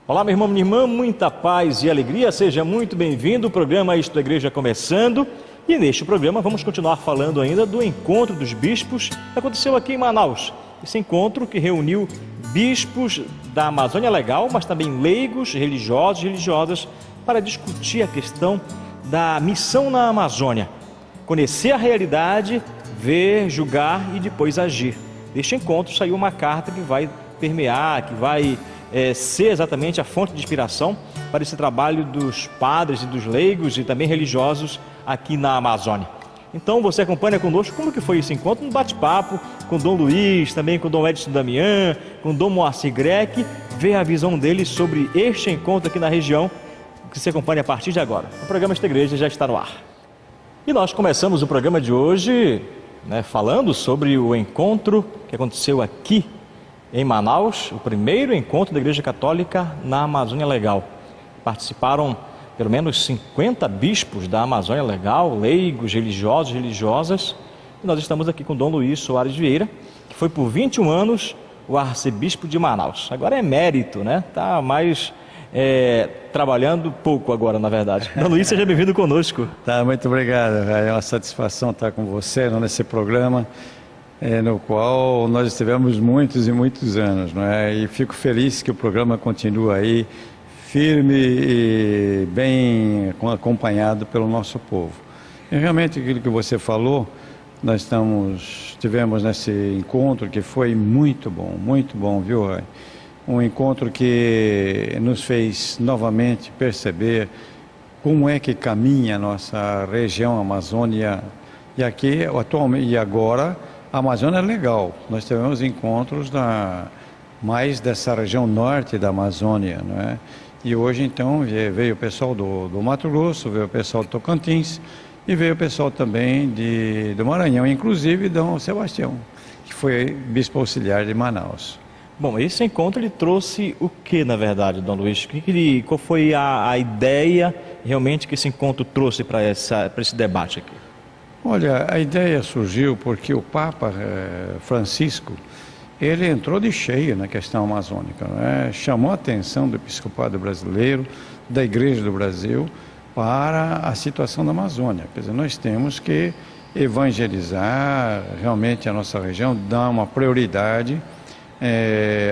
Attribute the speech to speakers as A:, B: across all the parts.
A: Olá, meu irmão, minha irmã, muita paz e alegria, seja muito bem-vindo. O programa Isto é Igreja começando. E neste programa vamos continuar falando ainda do encontro dos bispos que aconteceu aqui em Manaus. Esse encontro que reuniu bispos da Amazônia Legal, mas também leigos, religiosos e religiosas, para discutir a questão da missão na Amazônia. Conhecer a realidade, ver, julgar e depois agir. Deste encontro saiu uma carta que vai permear, que vai ser exatamente a fonte de inspiração para esse trabalho dos padres e dos leigos e também religiosos aqui na Amazônia. Então você acompanha conosco como que foi esse encontro, um bate-papo com Dom Luiz, também com Dom Edson Damião, com Dom Moacir Greque, ver a visão deles sobre este encontro aqui na região, que você acompanha a partir de agora. O programa Esta Igreja já está no ar. E nós começamos o programa de hoje, falando sobre o encontro que aconteceu aqui em Manaus, o primeiro encontro da Igreja Católica na Amazônia Legal. Participaram pelo menos 50 bispos da Amazônia Legal, leigos, religiosos, religiosas. E nós estamos aqui com Dom Luiz Soares Vieira, que foi por 21 anos o arcebispo de Manaus. Agora é emérito, Está mais trabalhando pouco agora, na verdade. Dom Luiz, seja bem-vindo conosco.
B: Tá, muito obrigado. É uma satisfação estar com você nesse programa, no qual nós estivemos muitos e muitos anos, E fico feliz que o programa continua aí, firme e bem acompanhado pelo nosso povo. E realmente aquilo que você falou, nós tivemos nesse encontro que foi muito bom, viu, Roy? Um encontro que nos fez novamente perceber como é que caminha a nossa região Amazônia. E aqui, atualmente, e agora, a Amazônia é legal. Nós tivemos encontros mais dessa região norte da Amazônia, E hoje, então, veio o pessoal do Mato Grosso, veio o pessoal do Tocantins e veio o pessoal também do Maranhão, inclusive Dom Sebastião, que foi bispo auxiliar de Manaus.
A: Bom, esse encontro ele trouxe o que, na verdade, Dom Luiz? Qual foi a ideia realmente que esse encontro trouxe para esse debate aqui?
B: Olha, a ideia surgiu porque o Papa Francisco, ele entrou de cheio na questão amazônica, Chamou a atenção do episcopado brasileiro, da Igreja do Brasil, para a situação da Amazônia. Quer dizer, nós temos que evangelizar realmente a nossa região, dar uma prioridade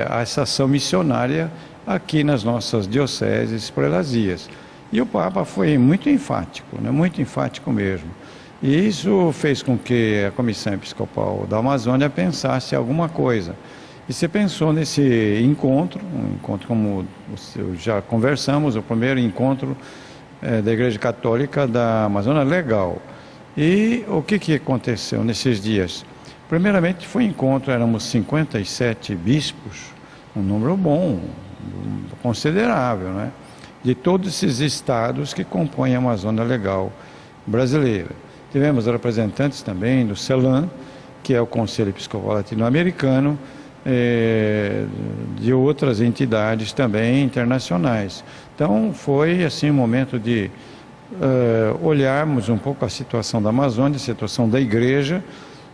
B: a essa ação missionária aqui nas nossas dioceses prelazias. E o Papa foi muito enfático, muito enfático mesmo. E isso fez com que a Comissão Episcopal da Amazônia pensasse alguma coisa. E se pensou nesse encontro, um encontro como já conversamos, o primeiro encontro da Igreja Católica da Amazônia Legal. E o que aconteceu nesses dias? Primeiramente foi um encontro, éramos 57 bispos, um número bom, considerável, De todos esses estados que compõem a Amazônia Legal brasileira. Tivemos representantes também do CELAM, que é o Conselho Episcopal Latino-Americano, de outras entidades também internacionais. Então foi assim um momento de olharmos um pouco a situação da Amazônia, a situação da igreja,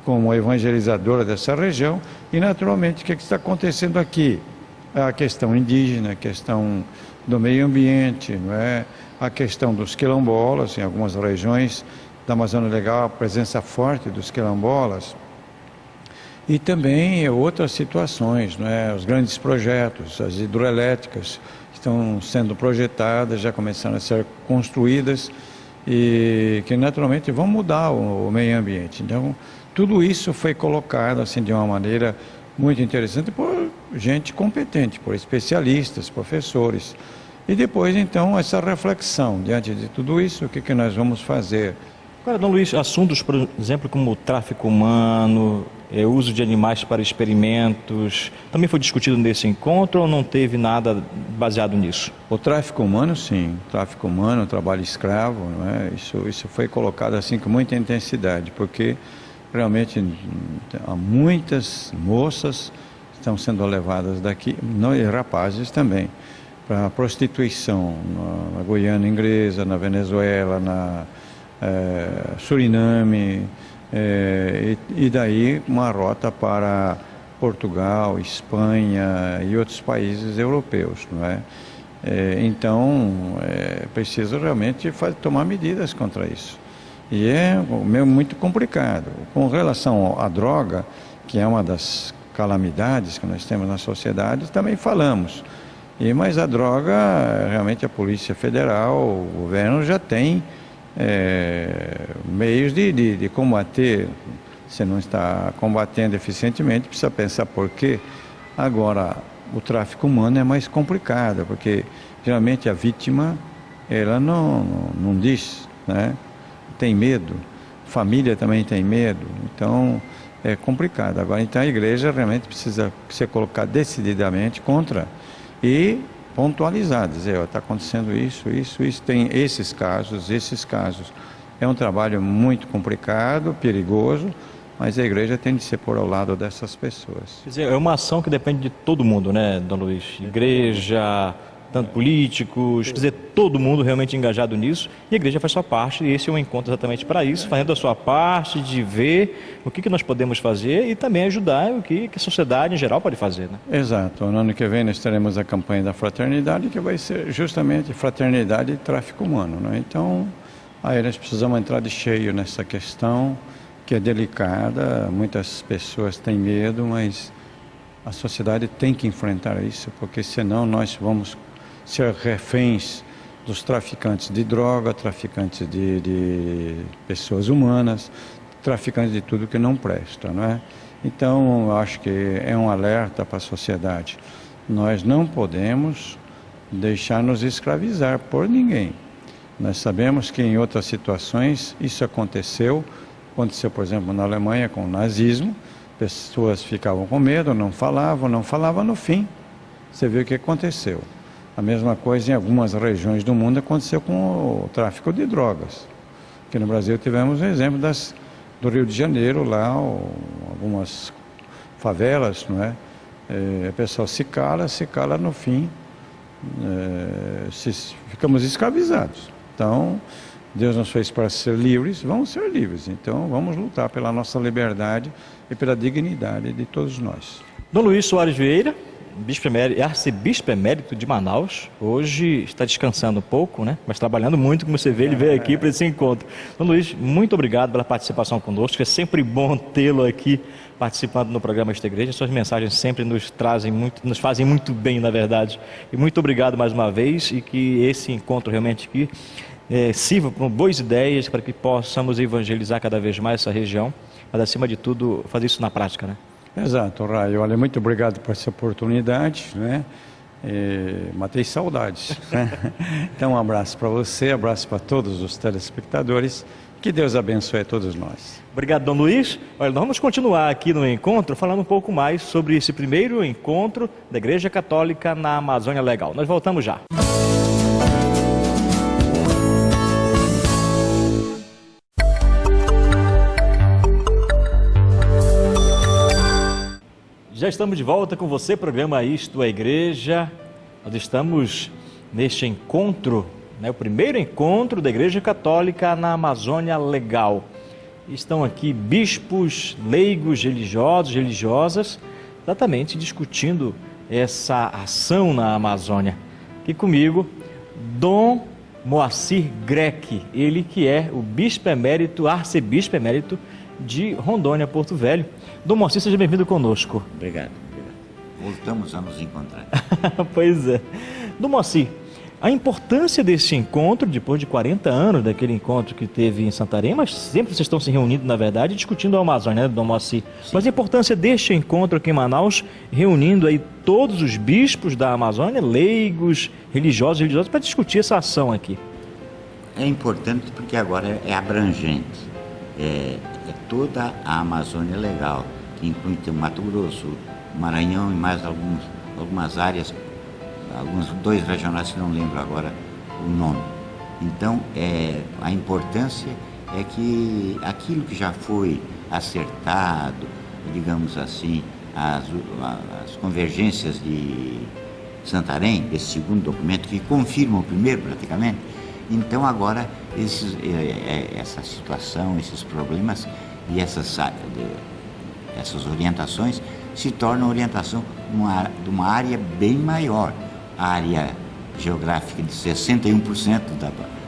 B: como evangelizadora dessa região, e naturalmente o que está acontecendo aqui? A questão indígena, a questão do meio ambiente, a questão dos quilombolas, em algumas regiões da Amazônia Legal, a presença forte dos quilombolas, e também outras situações, os grandes projetos, as hidroelétricas estão sendo projetadas, já começaram a ser construídas, e que naturalmente vão mudar o meio ambiente. Então, tudo isso foi colocado assim de uma maneira muito interessante por gente competente, por especialistas, professores. E depois, então, essa reflexão, diante de tudo isso, o que nós vamos fazer?
A: Agora, Dom Luiz, assuntos, por exemplo, como o tráfico humano, uso de animais para experimentos, também foi discutido nesse encontro ou não teve nada baseado nisso?
B: O tráfico humano, sim. O tráfico humano, o trabalho escravo, Isso foi colocado assim com muita intensidade, porque realmente há muitas moças que estão sendo levadas daqui, e rapazes também, para prostituição na Guiana Inglesa, na Venezuela, na Suriname, e daí uma rota para Portugal, Espanha e outros países europeus, Então, é preciso realmente tomar medidas contra isso. E é muito complicado. Com relação à droga, que é uma das calamidades que nós temos na sociedade, também falamos. Mas a droga, realmente a Polícia Federal, o governo já tem meios de combater. Se não está combatendo eficientemente, precisa pensar por quê. Agora, o tráfico humano é mais complicado, porque geralmente a vítima, ela não diz, né? Tem medo, família também tem medo, então é complicado. Agora, então a igreja realmente precisa ser colocada decididamente contra e pontualizar, dizer, está acontecendo isso, tem esses casos. É um trabalho muito complicado, perigoso, mas a igreja tem de se pôr ao lado dessas pessoas.
A: Quer dizer, é uma ação que depende de todo mundo, né, Dom Luiz? Igreja, tanto políticos, quer dizer, todo mundo realmente engajado nisso, e a igreja faz sua parte, e esse é um encontro exatamente para isso, fazendo a sua parte, de ver o que nós podemos fazer e também ajudar o que a sociedade em geral pode fazer, né?
B: Exato. No ano que vem nós teremos a campanha da fraternidade, que vai ser justamente fraternidade e tráfico humano, né? Então, aí nós precisamos entrar de cheio nessa questão, que é delicada, muitas pessoas têm medo, mas a sociedade tem que enfrentar isso, porque senão nós vamos ser reféns dos traficantes de droga, traficantes de pessoas humanas, traficantes de tudo que não presta, não é? Então, eu acho que é um alerta para a sociedade. Nós não podemos deixar nos escravizar por ninguém. Nós sabemos que em outras situações isso aconteceu, por exemplo, na Alemanha com o nazismo, pessoas ficavam com medo, não falavam, no fim, você vê o que aconteceu. A mesma coisa em algumas regiões do mundo aconteceu com o tráfico de drogas. Aqui no Brasil tivemos o exemplo do Rio de Janeiro, lá, algumas favelas, não é? O pessoal se cala, no fim, ficamos escravizados. Então, Deus nos fez para ser livres, vamos ser livres. Então, vamos lutar pela nossa liberdade e pela dignidade de todos nós.
A: Dom Luiz Soares Vieira, arcebispo emérito de Manaus, hoje está descansando um pouco, né? Mas trabalhando muito, como você vê, ele veio aqui para esse encontro. Dom Luiz, muito obrigado pela participação conosco, é sempre bom tê-lo aqui participando no programa Esta Igreja. Suas mensagens sempre nos fazem muito bem, na verdade. E muito obrigado mais uma vez, e que esse encontro realmente aqui sirva com boas ideias para que possamos evangelizar cada vez mais essa região, mas acima de tudo fazer isso na prática, né?
B: Exato, Raio. Olha, muito obrigado por essa oportunidade, né? Matei saudades. Então, um abraço para você, abraço para todos os telespectadores. Que Deus abençoe a todos nós.
A: Obrigado, Dom Luiz. Olha, nós vamos continuar aqui no encontro falando um pouco mais sobre esse primeiro encontro da Igreja Católica na Amazônia Legal. Nós voltamos já. Já estamos de volta com você, programa Isto é Igreja. Nós estamos neste encontro, o primeiro encontro da Igreja Católica na Amazônia Legal. Estão aqui bispos, leigos, religiosos, religiosas, exatamente discutindo essa ação na Amazônia. Aqui comigo, Dom Moacir Greque, ele que é o bispo emérito, arcebispo emérito de Rondônia, Porto Velho. Dom Moacir, seja bem-vindo conosco.
C: Obrigado. Voltamos a nos encontrar.
A: Pois é. Dom Moacir, a importância desse encontro, depois de 40 anos daquele encontro que teve em Santarém, mas sempre vocês estão se reunindo, na verdade, discutindo a Amazônia, né, Dom Moacir? Sim. Mas a importância deste encontro aqui em Manaus, reunindo aí todos os bispos da Amazônia, leigos, religiosos, para discutir essa ação aqui.
C: É importante porque agora é abrangente. É toda a Amazônia Legal, que inclui o Mato Grosso, Maranhão e mais algumas áreas, alguns 2 regionais que não lembro agora o nome. Então, a importância é que aquilo que já foi acertado, digamos assim, as convergências de Santarém, esse segundo documento, que confirma o primeiro praticamente, então agora essa situação, esses problemas e essas orientações se tornam orientação de uma área bem maior, a área geográfica de 61%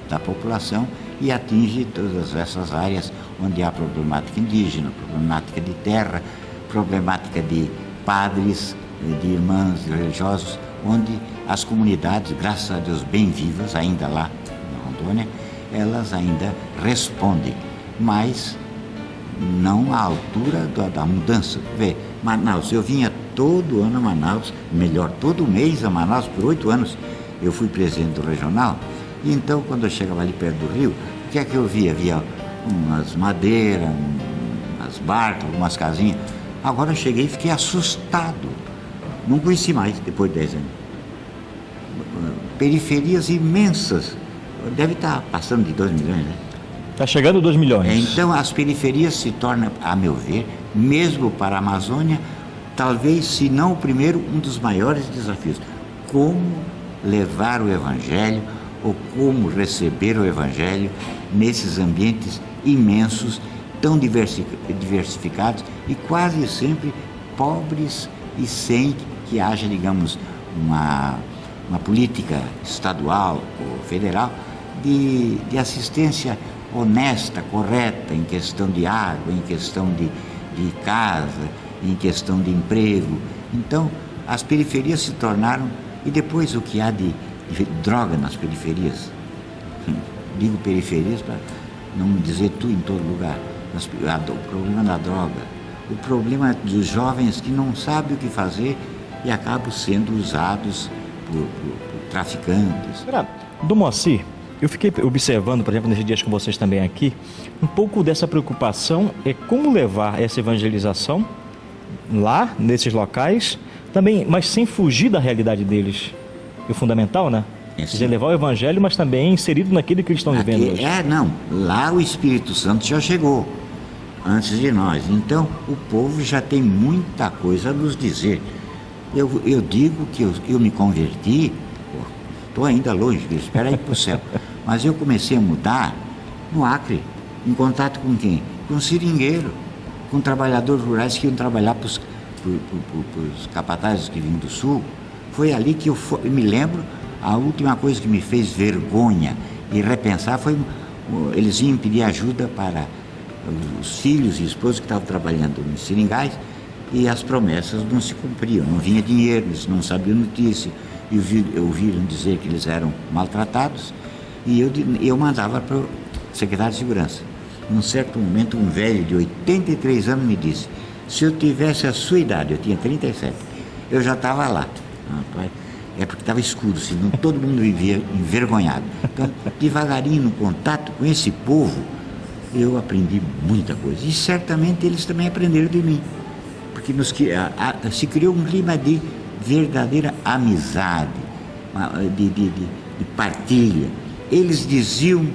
C: da população e atinge todas essas áreas onde há problemática indígena, problemática de terra, problemática de padres, de irmãos religiosos, onde as comunidades, graças a Deus, bem vivas, ainda lá na Rondônia, elas ainda respondem, mas não à altura da mudança. Vê, Manaus, eu vinha todo ano a Manaus, melhor, todo mês a Manaus, por 8 anos eu fui presidente do regional, e então quando eu chegava ali perto do rio, o que é que eu via? Via umas madeiras, umas barcas, umas casinhas. Agora eu cheguei e fiquei assustado, não conheci mais depois de 10 anos. Periferias imensas, deve estar passando de 2 milhões, né?
A: Está chegando 2 milhões.
C: Então as periferias se tornam, a meu ver, mesmo para a Amazônia, talvez, se não o primeiro, um dos maiores desafios. Como levar o Evangelho ou como receber o Evangelho nesses ambientes imensos, tão diversificados e quase sempre pobres e sem que haja, digamos, uma política estadual ou federal de assistência honesta, correta, em questão de água, em questão de casa, em questão de emprego. Então, as periferias se tornaram, e depois o que há de droga nas periferias, digo periferias para não dizer tudo em todo lugar, o problema da droga, o problema dos jovens que não sabem o que fazer e acabam sendo usados por traficantes.
A: Dom Moacir, eu fiquei observando, por exemplo, nesses dias com vocês também aqui, um pouco dessa preocupação é como levar essa evangelização lá, nesses locais, também, mas sem fugir da realidade deles. E o fundamental, né? Quer dizer, levar o evangelho, mas também inserido naquilo que eles estão vivendo hoje.
C: Não, lá o Espírito Santo já chegou, antes de nós. Então, o povo já tem muita coisa a nos dizer. Eu digo que eu me converti, estou ainda longe, espera ir para o céu, mas eu comecei a mudar no Acre, em contato com quem? Com seringueiro, com trabalhadores rurais que iam trabalhar para os capatazes que vinham do sul. Foi ali que eu me lembro, a última coisa que me fez vergonha e repensar foi, eles iam pedir ajuda para os filhos e esposos que estavam trabalhando em seringais, e as promessas não se cumpriam, não vinha dinheiro, eles não sabiam notícia, e ouviram dizer que eles eram maltratados, e eu mandava para o secretário de segurança. Num certo momento, um velho de 83 anos me disse: se eu tivesse a sua idade, eu tinha 37, eu já estava lá. É porque estava escuro, senão todo mundo vivia envergonhado. Então, devagarinho, no contato com esse povo, eu aprendi muita coisa. E certamente eles também aprenderam de mim. Porque se criou um clima de verdadeira amizade, de partilha. Eles diziam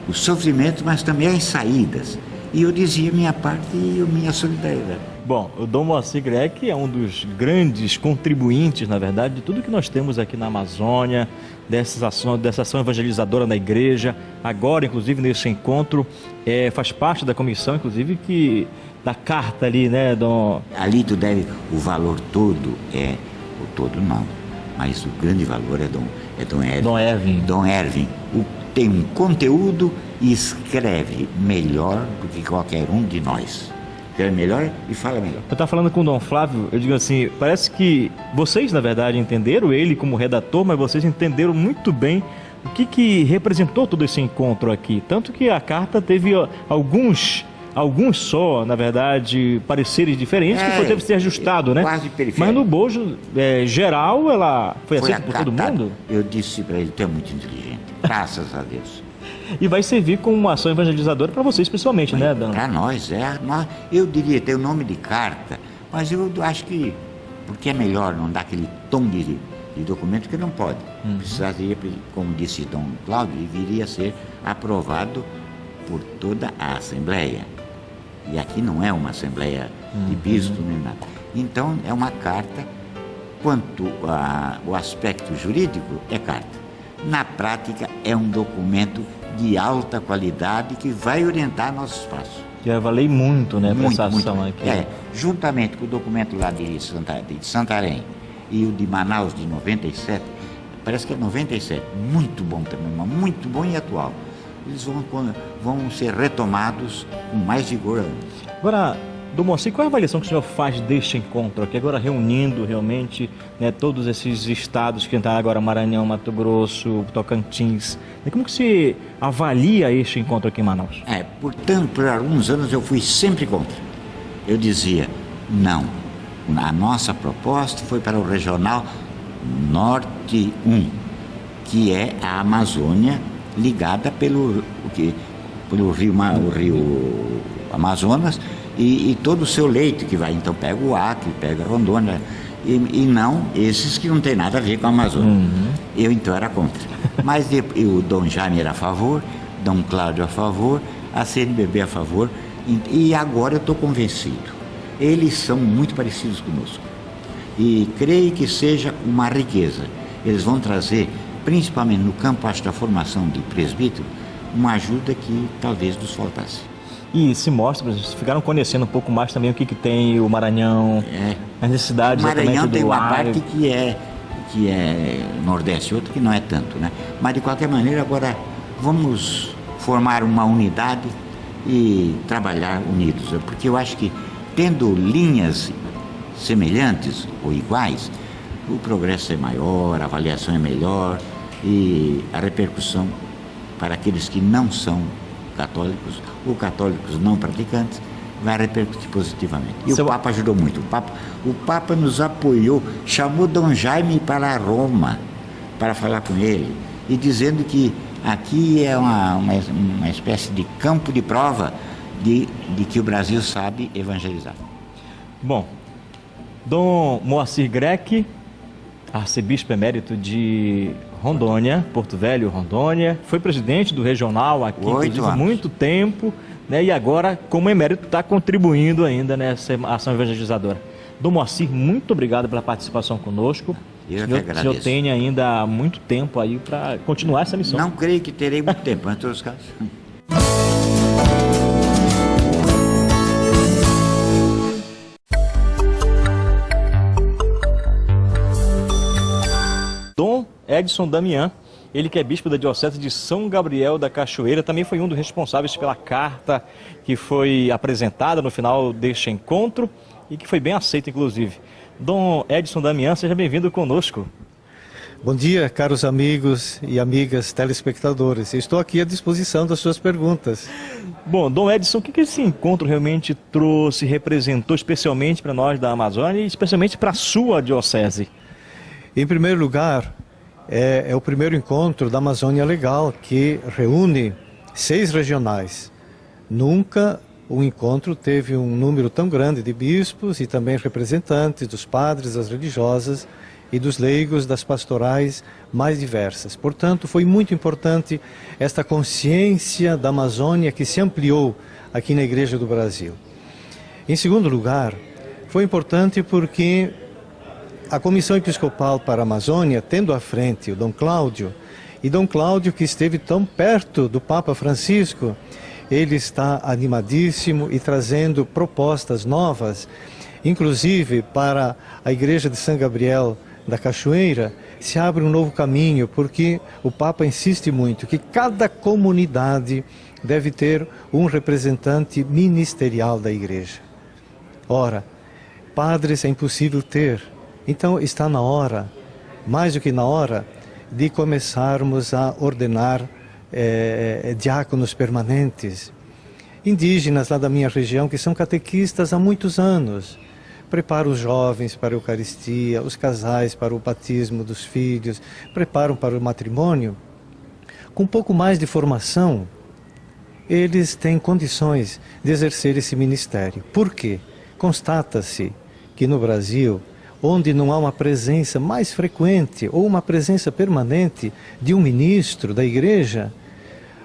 C: os sofrimentos, mas também as saídas. E eu dizia a minha parte e a minha solidariedade.
A: Bom, o Dom Moacir Greco é um dos grandes contribuintes, na verdade, de tudo que nós temos aqui na Amazônia, dessa ação evangelizadora na igreja. Agora, inclusive, nesse encontro, faz parte da comissão, inclusive, da carta ali, né, Dom?
C: Ali tu deve, o valor todo o todo não, mas o grande valor é Dom Ervin.
A: Dom Ervin.
C: Dom Ervin. Tem um conteúdo e escreve melhor do que qualquer um de nós. Escreve melhor e fala melhor.
A: Eu estava falando com o Dom Flávio, eu digo assim, parece que vocês, na verdade, entenderam ele como redator, mas vocês entenderam muito bem o que representou todo esse encontro aqui. Tanto que a carta teve alguns só, na verdade, pareceres diferentes, que teve que ser ajustado, né?
C: Quase periférico.
A: Mas no bojo geral, ela foi aceita por todo mundo?
C: Eu disse para ele: tu é muito inteligente, graças a Deus.
A: E vai servir como uma ação evangelizadora para vocês, principalmente, né, Dom?
C: Para nós, eu diria, tem o nome de carta, mas eu acho que, porque é melhor não dar aquele tom de documento que não pode. Precisaria, como disse Dom Cláudio, viria a ser aprovado por toda a Assembleia. E aqui não é uma Assembleia de bispo nem nada. Então, é uma carta, quanto ao aspecto jurídico, é carta. Na prática, é um documento de alta qualidade que vai orientar nosso espaço.
A: Já valei muito, né, para essa ação aqui.
C: Juntamente com o documento lá de Santarém e o de Manaus de 97, parece que é 97, muito bom também, muito bom e atual. Eles vão ser retomados com mais vigor ainda.
A: Agora, Dom Moacir, qual é a avaliação que o senhor faz deste encontro aqui, agora reunindo realmente, né, todos esses estados que entraram agora, Maranhão, Mato Grosso, Tocantins, como que se avalia este encontro aqui em Manaus?
C: Portanto, por alguns anos eu fui sempre contra. Eu dizia, não, a nossa proposta foi para o Regional Norte 1, que é a Amazônia ligada pelo rio Amazonas e todo o seu leito que vai, então pega o Acre, pega Rondônia, e não esses que não tem nada a ver com a Amazônia. Eu então era contra. Mas o Dom Jaime era a favor, Dom Cláudio a favor, a CNBB a favor, e agora eu estou convencido. Eles são muito parecidos conosco. E creio que seja uma riqueza. Eles vão trazer, principalmente no campo, acho, da formação de presbítero, uma ajuda que talvez nos faltasse.
A: E se mostra, vocês ficaram conhecendo um pouco mais também o que tem o Maranhão, as necessidades.
C: O Maranhão tem uma parte que é Nordeste, outra que não é tanto, né? Mas de qualquer maneira, agora vamos formar uma unidade e trabalhar unidos, porque eu acho que tendo linhas semelhantes ou iguais, o progresso é maior, a avaliação é melhor e a repercussão para aqueles que não são católicos ou católicos não praticantes vai repercutir positivamente. E o Papa ajudou muito. O Papa nos apoiou, chamou Dom Jaime para Roma para falar com ele e dizendo que aqui é uma espécie de campo de prova de que o Brasil sabe evangelizar.
A: Bom, Dom Moacir Greque, arcebispo emérito de Rondônia, Porto Velho, Rondônia, foi presidente do regional aqui há muito tempo, né, e agora, como emérito, está contribuindo ainda nessa ação evangelizadora. Dom Moacir, muito obrigado pela participação conosco.
C: Eu que agradeço.
A: O senhor tem ainda muito tempo aí para continuar essa missão.
C: Não creio que terei muito tempo, mas em todos os casos.
A: Dom Edson Damião, ele que é bispo da Diocese de São Gabriel da Cachoeira, também foi um dos responsáveis pela carta que foi apresentada no final deste encontro e que foi bem aceita, inclusive. Dom Edson Damião, seja bem-vindo conosco.
D: Bom dia, caros amigos e amigas telespectadores. Estou aqui à disposição das suas perguntas.
A: Bom, Dom Edson, o que esse encontro realmente trouxe, representou especialmente para nós da Amazônia e especialmente para a sua diocese?
D: Em primeiro lugar, é o primeiro encontro da Amazônia Legal, que reúne 6 regionais. Nunca o encontro teve um número tão grande de bispos e também representantes dos padres, das religiosas e dos leigos das pastorais mais diversas. Portanto, foi muito importante esta consciência da Amazônia que se ampliou aqui na Igreja do Brasil. Em segundo lugar, foi importante porque a Comissão Episcopal para a Amazônia, tendo à frente o Dom Cláudio, e Dom Cláudio, que esteve tão perto do Papa Francisco, ele está animadíssimo e trazendo propostas novas, inclusive para a Igreja de São Gabriel da Cachoeira, se abre um novo caminho, porque o Papa insiste muito que cada comunidade deve ter um representante ministerial da Igreja. Ora, padres é impossível ter. Então está na hora, mais do que na hora, de começarmos a ordenar diáconos permanentes, indígenas lá da minha região, que são catequistas há muitos anos. Preparam os jovens para a Eucaristia, os casais para o batismo dos filhos, preparam para o matrimônio. Com um pouco mais de formação, eles têm condições de exercer esse ministério. Por quê? Constata-se que no Brasil, onde não há uma presença mais frequente ou uma presença permanente de um ministro da igreja,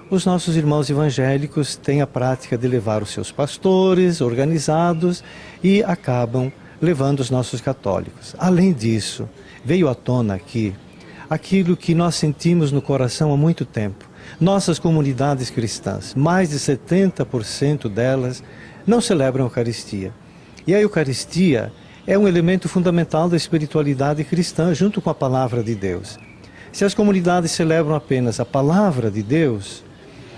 D: os nossos irmãos evangélicos têm a prática de levar os seus pastores organizados e acabam levando os nossos católicos. Além disso, veio à tona aqui aquilo que nós sentimos no coração há muito tempo. Nossas comunidades cristãs, mais de 70% delas, não celebram a Eucaristia. E a Eucaristia é um elemento fundamental da espiritualidade cristã, junto com a palavra de Deus. Se as comunidades celebram apenas a palavra de Deus,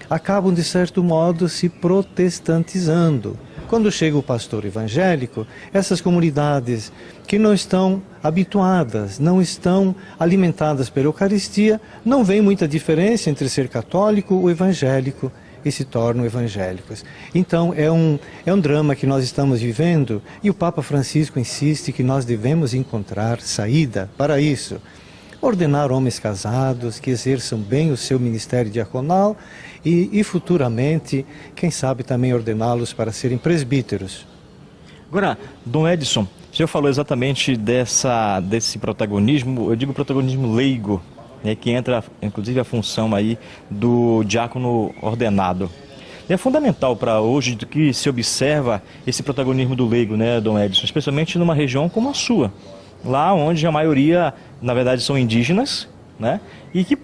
D: acabam de certo modo se protestantizando. Quando chega o pastor evangélico, essas comunidades que não estão habituadas, não estão alimentadas pela Eucaristia, não vê muita diferença entre ser católico ou evangélico e se tornam evangélicos. Então é um drama que nós estamos vivendo e o Papa Francisco insiste que nós devemos encontrar saída para isso. Ordenar homens casados que exerçam bem o seu ministério diaconal e futuramente, quem sabe também ordená-los para serem presbíteros.
A: Agora, Dom Edson, o senhor falou exatamente desse protagonismo, eu digo protagonismo leigo, né, que entra inclusive a função aí do diácono ordenado. É fundamental para hoje que se observa esse protagonismo do leigo, né, Dom Edson, especialmente numa região como a sua, lá onde a maioria, na verdade, são indígenas, né? E que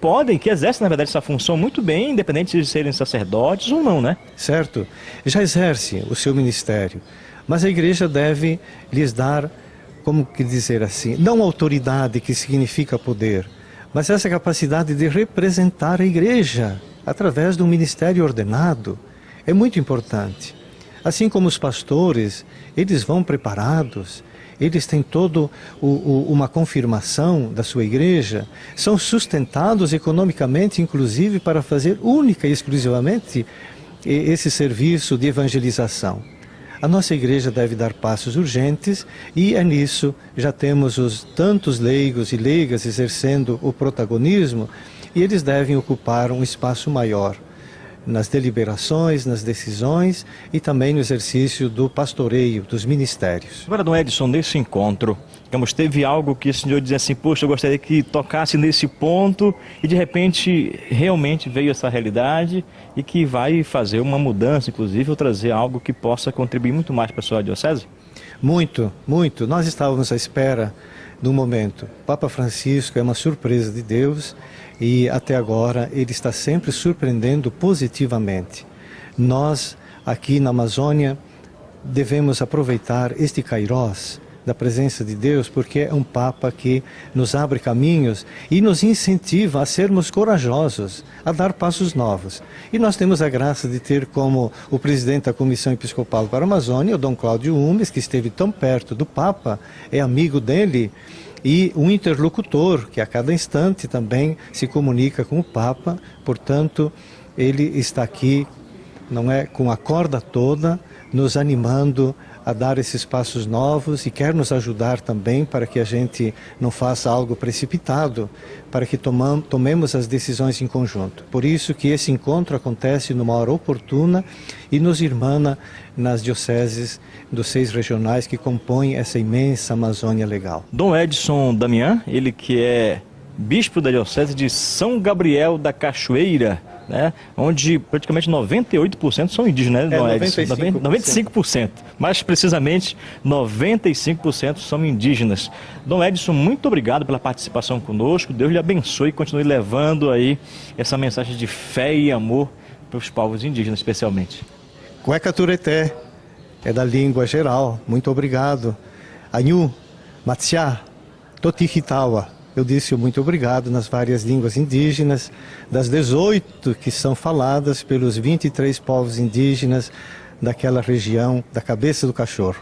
A: exercem, na verdade, essa função muito bem, independente de serem sacerdotes ou não, né?
D: Certo, já exerce o seu ministério, mas a igreja deve lhes dar, como que dizer assim, não autoridade, que significa poder, mas essa capacidade de representar a igreja através do ministério ordenado. É muito importante. Assim como os pastores, eles vão preparados, eles têm toda uma confirmação da sua igreja, são sustentados economicamente, inclusive, para fazer única e exclusivamente esse serviço de evangelização. A nossa igreja deve dar passos urgentes e é nisso, já temos os tantos leigos e leigas exercendo o protagonismo e eles devem ocupar um espaço maior nas deliberações, nas decisões e também no exercício do pastoreio, dos ministérios.
A: Agora, Dom Edson, nesse encontro, teve algo que o senhor dizia assim, poxa, eu gostaria que tocasse nesse ponto e de repente realmente veio essa realidade e que vai fazer uma mudança, inclusive, ou trazer algo que possa contribuir muito mais para a sua diocese?
D: Muito, muito. Nós estávamos à espera do momento. Papa Francisco é uma surpresa de Deus e até agora ele está sempre surpreendendo positivamente. Nós, aqui na Amazônia, devemos aproveitar este kairós da presença de Deus, porque é um Papa que nos abre caminhos e nos incentiva a sermos corajosos, a dar passos novos. E nós temos a graça de ter como o presidente da Comissão Episcopal para a Amazônia, o Dom Cláudio Umbes, que esteve tão perto do Papa, é amigo dele, e um interlocutor que a cada instante também se comunica com o Papa. Portanto, ele está aqui, não é, com a corda toda, nos animando a dar esses passos novos e quer nos ajudar também para que a gente não faça algo precipitado, para que tomemos as decisões em conjunto. Por isso que esse encontro acontece numa hora oportuna e nos irmana nas dioceses dos 6 regionais que compõem essa imensa Amazônia legal.
A: Dom Edson Damião, ele que é bispo da diocese de São Gabriel da Cachoeira, né, onde praticamente 98% são indígenas, né, Dom Edson? 95%. Mais precisamente, 95% são indígenas. Dom Edson, muito obrigado pela participação conosco. Deus lhe abençoe e continue levando aí essa mensagem de fé e amor para os povos indígenas, especialmente.
D: Cueca Tureté é da língua geral. Muito obrigado. Anhu, Matsiá, Totihitawa. Eu disse muito obrigado nas várias línguas indígenas, das 18 que são faladas pelos 23 povos indígenas daquela região da Cabeça do Cachorro.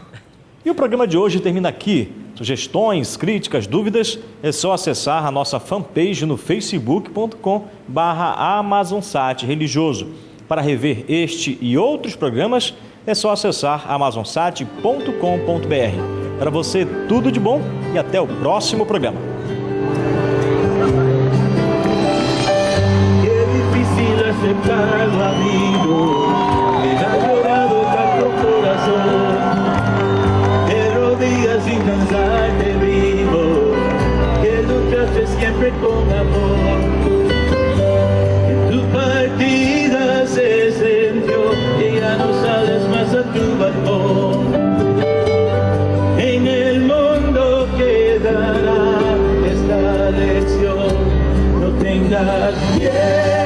A: E o programa de hoje termina aqui. Sugestões, críticas, dúvidas, é só acessar a nossa fanpage no facebook.com/AmazonSat Religioso. Para rever este e outros programas, é só acessar amazonsat.com.br. Para você, tudo de bom e até o próximo programa.
E: Aceptar lo amigo, me ha llorado tanto corazón, de rodillas sin cansar te vivo, que luchaste siempre con amor, en tu partida se sintió y ya no sales más a tu balcón, en el mundo quedará esta lección, no tengas miedo.